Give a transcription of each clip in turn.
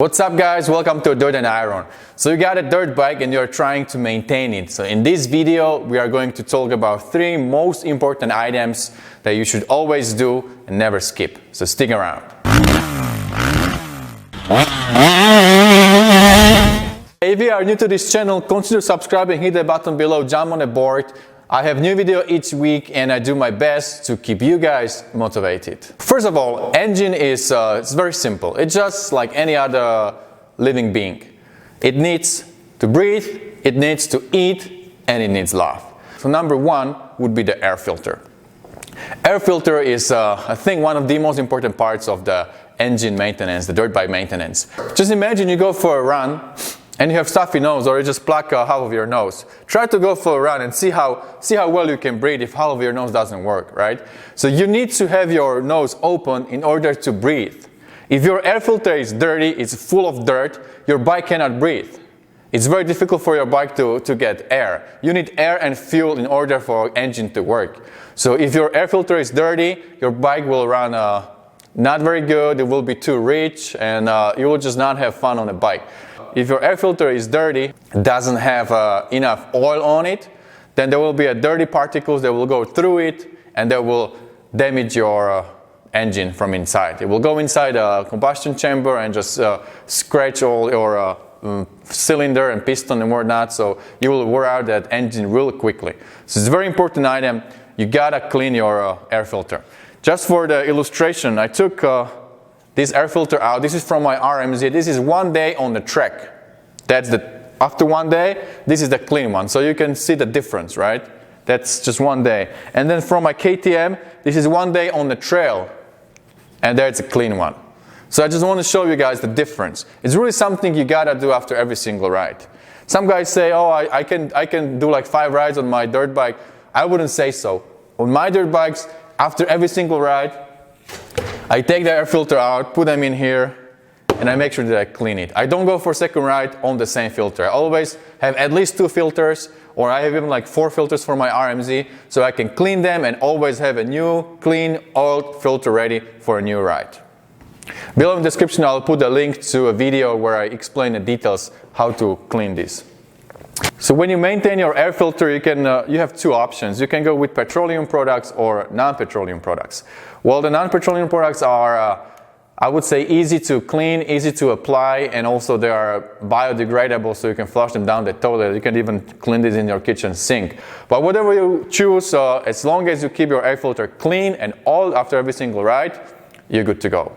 What's up guys, welcome to Dirt and Iron. So you got a dirt bike and you're trying to maintain it. So in this video we are going to talk about 3 most important items that you should always do and never skip. So stick around. If you are new to this channel, consider subscribing, hit the button below, jump on the board. I have new video each week and I do my best to keep you guys motivated. First of all, engine is it's very simple. It's just like any other living being. It needs to breathe, it needs to eat, and it needs love. So number 1 would be the air filter. Air filter is, I think, one of the most important parts of the engine maintenance, the dirt bike maintenance. Just imagine you go for a run and you have stuffy nose, or you just pluck half of your nose. Try to go for a run and see how well you can breathe if half of your nose doesn't work, right? So you need to have your nose open in order to breathe. If your air filter is dirty, it's full of dirt, your bike cannot breathe. It's very difficult for your bike to get air. You need air and fuel in order for engine to work. So if your air filter is dirty, your bike will run not very good, it will be too rich, and you will just not have fun on the bike. If your air filter is dirty, doesn't have enough oil on it, then there will be dirty particles that will go through it and that will damage your engine from inside. It will go inside a combustion chamber and just scratch all your cylinder and piston and whatnot, so you will wear out that engine really quickly. So it's a very important item. You gotta clean your air filter. Just for the illustration, I took this air filter out. This is from my RMZ. This is 1 day on the track. After 1 day, this is the clean one. So you can see the difference, right? That's just 1 day. And then from my KTM, this is 1 day on the trail. And there's a clean one. So I just want to show you guys the difference. It's really something you gotta do after every single ride. Some guys say, oh, I can do like 5 rides on my dirt bike. I wouldn't say so. On my dirt bikes, after every single ride, I take the air filter out, put them in here, and I make sure that I clean it. I don't go for second ride on the same filter. I always have at least 2 filters, or I have even like 4 filters for my RMZ, so I can clean them and always have a new, clean, oiled filter ready for a new ride. Below in the description, I'll put a link to a video where I explain the details how to clean this. So when you maintain your air filter, you have 2 options. You can go with petroleum products or non-petroleum products. Well, the non-petroleum products are, I would say, easy to clean, easy to apply, and also they are biodegradable, so you can flush them down the toilet. You can even clean this in your kitchen sink. But whatever you choose, as long as you keep your air filter clean and oiled after every single ride, you're good to go.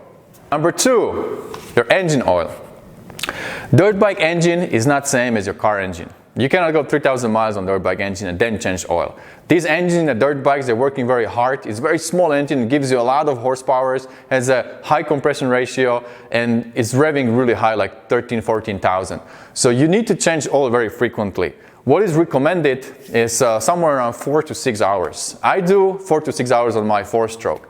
Number 2, your engine oil. Dirt bike engine is not same as your car engine. You cannot go 3,000 miles on dirt bike engine and then change oil. These engines, the dirt bikes, they're working very hard. It's a very small engine, it gives you a lot of horsepower, has a high compression ratio, and it's revving really high, like 13,000–14,000. So you need to change oil very frequently. What is recommended is somewhere around 4 to 6 hours. I do 4 to 6 hours on my 4-stroke.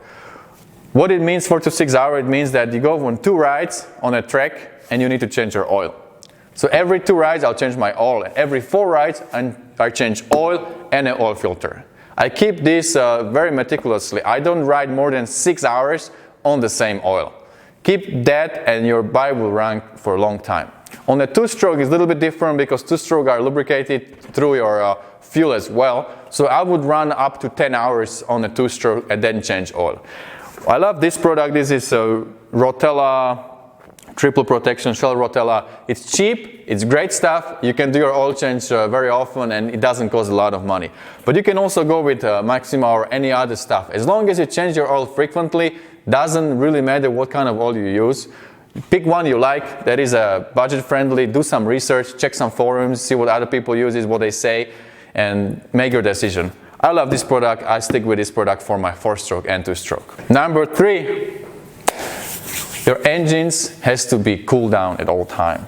What it means 4 to 6 hours, it means that you go on 2 rides on a track and you need to change your oil. So every 2 rides I'll change my oil. Every 4 rides I change oil and an oil filter. I keep this very meticulously. I don't ride more than 6 hours on the same oil. Keep that and your bike will run for a long time. On a 2-stroke it's a little bit different because 2-stroke are lubricated through your fuel as well. So I would run up to 10 hours on a 2-stroke and then change oil. I love this product. This is Rotella Triple Protection Shell Rotella. It's cheap, it's great stuff. You can do your oil change very often and it doesn't cost a lot of money. But you can also go with Maxima or any other stuff. As long as you change your oil frequently, doesn't really matter what kind of oil you use. Pick one you like that is budget friendly, do some research, check some forums, see what other people use, what they say, and make your decision. I love this product. I stick with this product for my 4-stroke and 2-stroke. Number 3. Your engines has to be cooled down at all time.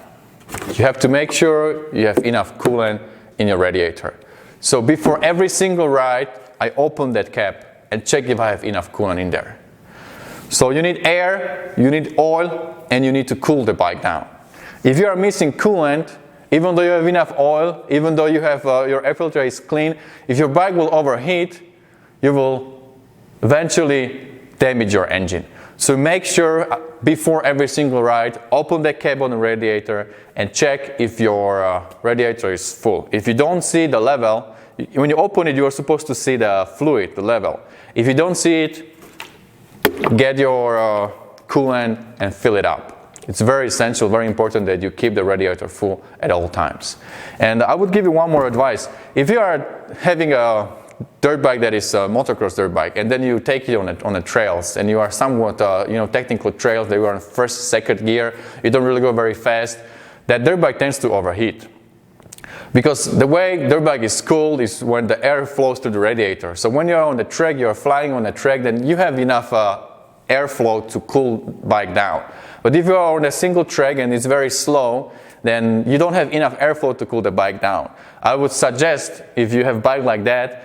You have to make sure you have enough coolant in your radiator. So before every single ride, I open that cap and check if I have enough coolant in there. So you need air, you need oil, and you need to cool the bike down. If you are missing coolant, even though you have enough oil, even though you have your air filter is clean, if your bike will overheat, you will eventually damage your engine. So make sure before every single ride, open the cap on the radiator and check if your radiator is full. If you don't see the level, when you open it, you are supposed to see the fluid, the level. If you don't see it, get your coolant and fill it up. It's very essential, very important that you keep the radiator full at all times. And I would give you one more advice. If you are having a dirt bike that is a motocross dirt bike, and then you take it on the trails, and you are somewhat, technical trails that you are in first, second gear, you don't really go very fast, that dirt bike tends to overheat. Because the way dirt bike is cooled is when the air flows through the radiator. So when you're on the track, you're flying on the track, then you have enough airflow to cool bike down. But if you are on a single track and it's very slow, then you don't have enough airflow to cool the bike down. I would suggest, if you have a bike like that,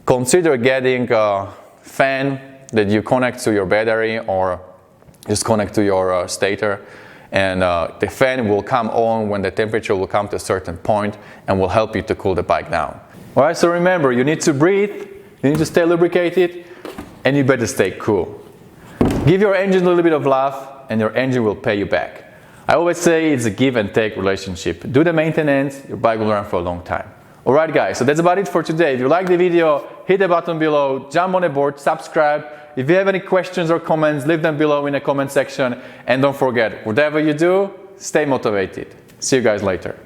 consider getting a fan that you connect to your battery or just connect to your stator, and the fan will come on when the temperature will come to a certain point and will help you to cool the bike down. Alright, so remember, you need to breathe, you need to stay lubricated, and you better stay cool. Give your engine a little bit of love and your engine will pay you back. I always say it's a give and take relationship. Do the maintenance, your bike will run for a long time. Alright guys, so that's about it for today. If you like the video, hit the button below, jump on the board, subscribe. If you have any questions or comments, leave them below in the comment section. And don't forget, whatever you do, stay motivated. See you guys later.